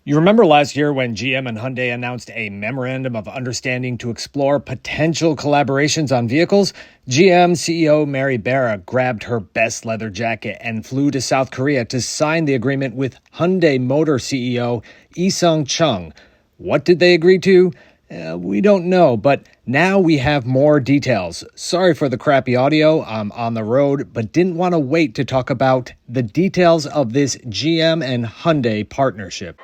You remember last year when GM and Hyundai announced a memorandum of understanding to explore potential collaborations on vehicles? GM CEO Mary Barra grabbed her best leather jacket and flew to South Korea to sign the agreement with Hyundai Motors CEO Isung Chung. What did they agree to? We don't know, but now we have more details. Sorry for the crappy audio. I'm on the road, but didn't want to wait to talk about the details of this GM and Hyundai partnership.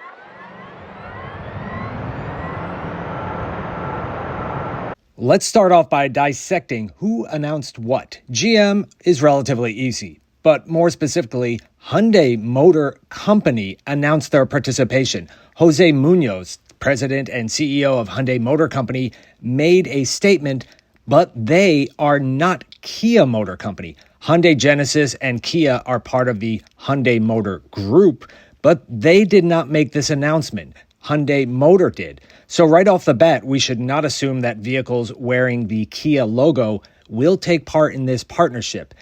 Let's start off by dissecting who announced what. GM is relatively easy, but more specifically, Hyundai Motor Company announced their participation. Jose Munoz, president and CEO of Hyundai Motor Company, made a statement, but they are not Kia Motor Company. Hyundai Genesis and Kia are part of the Hyundai Motor Group, but they did not make this announcement. Hyundai Motor did. So right off the bat, we should not assume that vehicles wearing the Kia logo will take part in this partnership.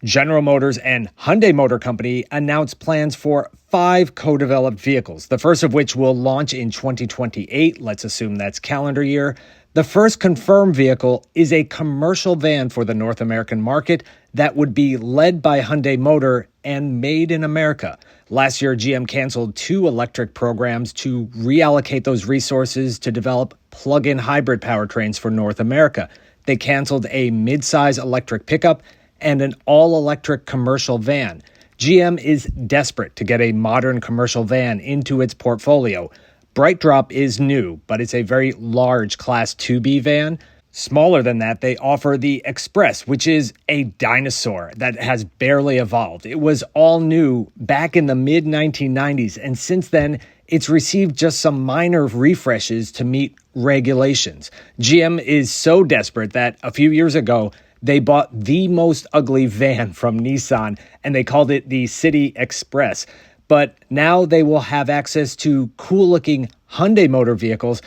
General Motors and Hyundai Motor Company announced plans for 5 co-developed vehicles, the first of which will launch in 2028. Let's assume that's calendar year. The first confirmed vehicle is a commercial van for the North American market that would be led by Hyundai Motor and made in America. Last year, GM canceled 2 electric programs to reallocate those resources to develop plug-in hybrid powertrains for North America. They canceled a mid-size electric pickup and an all-electric commercial van. GM is desperate to get a modern commercial van into its portfolio. BrightDrop is new, but it's a very large Class 2B van. Smaller than that, they offer the Express, which is a dinosaur that has barely evolved. It was all new back in the mid-1990s, and since then, it's received just some minor refreshes to meet regulations. GM is so desperate that a few years ago, they bought the most ugly van from Nissan, and they called it the City Express. But now they will have access to cool-looking Hyundai Motor vehicles.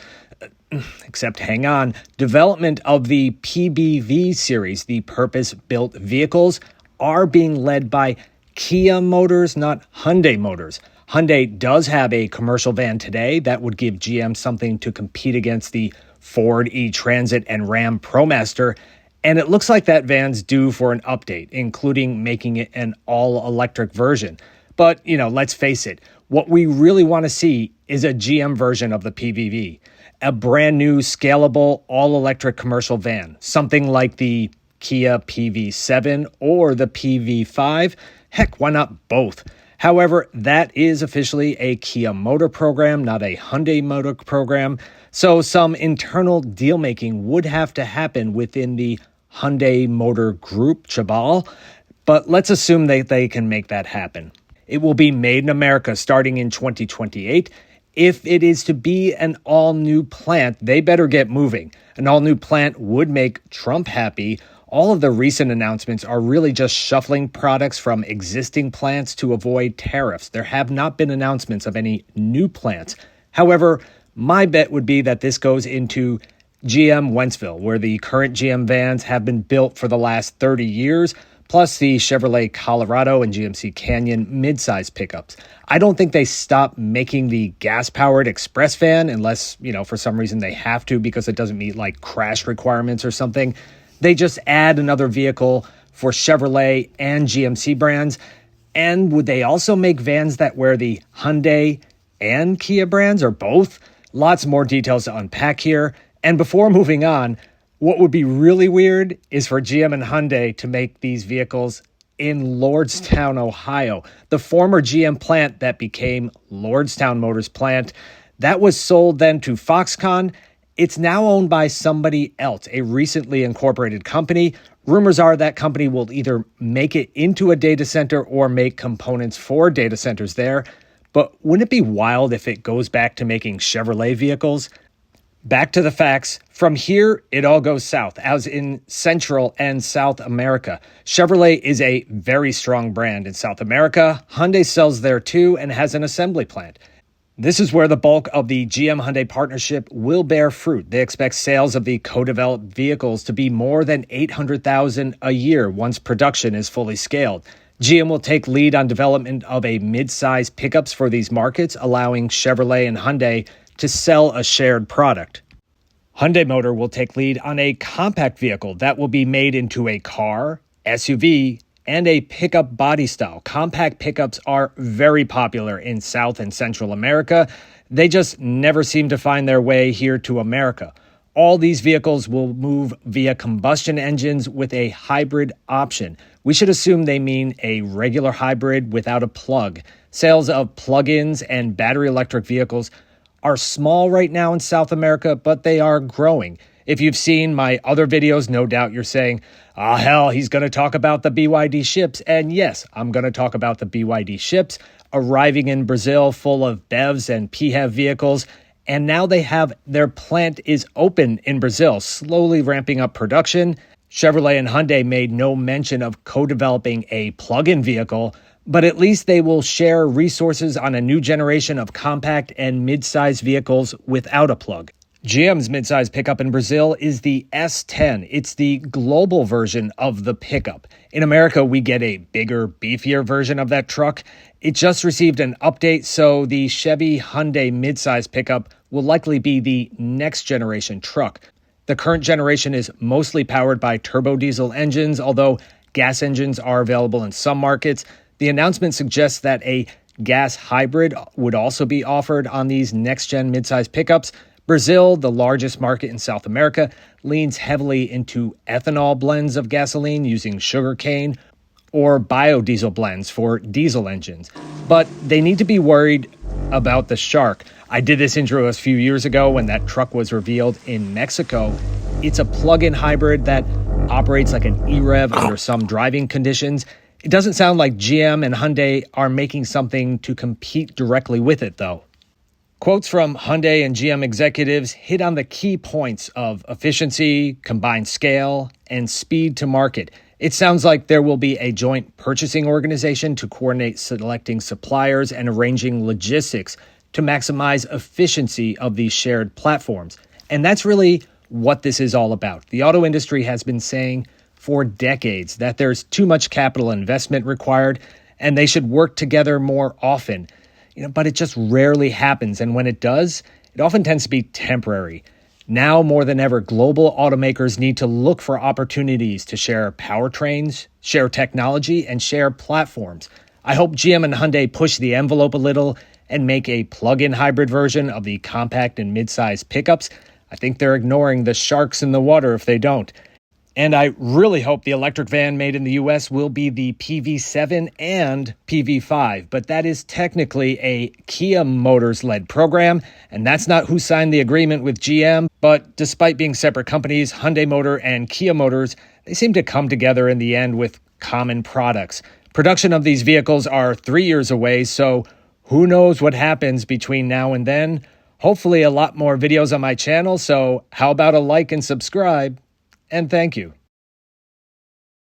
Except, hang on, development of the PBV series, the purpose-built vehicles, are being led by Kia Motors, not Hyundai Motors. Hyundai does have a commercial van today that would give GM something to compete against the Ford E-Transit and Ram ProMaster, and it looks like that van's due for an update, including making it an all-electric version. But, let's face it, what we really want to see is a GM version of the PBV. A brand new, scalable, all-electric commercial van, something like the Kia PV7 or the PV5. Heck, why not both? However, that is officially a Kia Motor program, not a Hyundai Motor program. So some internal deal-making would have to happen within the Hyundai Motor Group, Chabal. But let's assume that they can make that happen. It will be made in America starting in 2028. If it is to be an all-new plant, they better get moving. An all-new plant would make Trump happy. All of the recent announcements are really just shuffling products from existing plants to avoid tariffs. There have not been announcements of any new plants. However, my bet would be that this goes into GM Wentzville, where the current GM vans have been built for the last 30 years, plus the Chevrolet Colorado and GMC Canyon midsize pickups. I don't think they stop making the gas-powered Express van unless, for some reason they have to because it doesn't meet crash requirements or something. They just add another vehicle for Chevrolet and GMC brands. And would they also make vans that wear the Hyundai and Kia brands or both? Lots more details to unpack here. And before moving on, what would be really weird is for GM and Hyundai to make these vehicles in Lordstown, Ohio. The former GM plant that became Lordstown Motors plant, that was sold then to Foxconn. It's now owned by somebody else, a recently incorporated company. Rumors are that company will either make it into a data center or make components for data centers there. But wouldn't it be wild if it goes back to making Chevrolet vehicles? Back to the facts. From here, it all goes south, as in Central and South America. Chevrolet is a very strong brand in South America. Hyundai sells there too and has an assembly plant. This is where the bulk of the GM-Hyundai partnership will bear fruit. They expect sales of the co-developed vehicles to be more than 800,000 a year once production is fully scaled. GM will take lead on development of a mid-size pickups for these markets, allowing Chevrolet and Hyundai to sell a shared product. Hyundai Motor will take lead on a compact vehicle that will be made into a car, SUV, and a pickup body style. Compact pickups are very popular in South and Central America. They just never seem to find their way here to America. All these vehicles will move via combustion engines with a hybrid option. We should assume they mean a regular hybrid without a plug. Sales of plug-ins and battery electric vehicles are small right now in South America, but they are growing. If you've seen my other videos, no doubt you're saying, hell, he's going to talk about the BYD ships. And yes, I'm going to talk about the BYD ships arriving in Brazil full of BEVs and PHEV vehicles. And now their plant is open in Brazil, slowly ramping up production. Chevrolet and Hyundai made no mention of co-developing a plug-in vehicle, but at least they will share resources on a new generation of compact and mid-size vehicles without a plug. GM's mid-size pickup in Brazil is the S10. It's the global version of the pickup. In America, we get a bigger, beefier version of that truck. It just received an update, so the Chevy Hyundai mid-size pickup will likely be the next generation truck. The current generation is mostly powered by turbo diesel engines, although gas engines are available in some markets. The announcement suggests that a gas hybrid would also be offered on these next-gen mid-size pickups. Brazil, the largest market in South America, leans heavily into ethanol blends of gasoline using sugarcane or biodiesel blends for diesel engines. But they need to be worried about the shark. I did this intro a few years ago when that truck was revealed in Mexico. It's a plug-in hybrid that operates like an E-Rev under some driving conditions. It doesn't sound like GM and Hyundai are making something to compete directly with it, though. Quotes from Hyundai and GM executives hit on the key points of efficiency, combined scale, and speed to market. It sounds like there will be a joint purchasing organization to coordinate selecting suppliers and arranging logistics to maximize efficiency of these shared platforms. And that's really what this is all about. The auto industry has been saying for decades that there's too much capital investment required and they should work together more often. But it just rarely happens. And when it does, it often tends to be temporary. Now more than ever, global automakers need to look for opportunities to share powertrains, share technology, and share platforms. I hope GM and Hyundai push the envelope a little and make a plug-in hybrid version of the compact and mid-size pickups. I think they're ignoring the sharks in the water if they don't. And I really hope the electric van made in the U.S. will be the PV7 and PV5, but that is technically a Kia Motors-led program, and that's not who signed the agreement with GM. But despite being separate companies, Hyundai Motor and Kia Motors, they seem to come together in the end with common products. Production of these vehicles are 3 years away, so who knows what happens between now and then. Hopefully a lot more videos on my channel, so how about a like and subscribe? And thank you.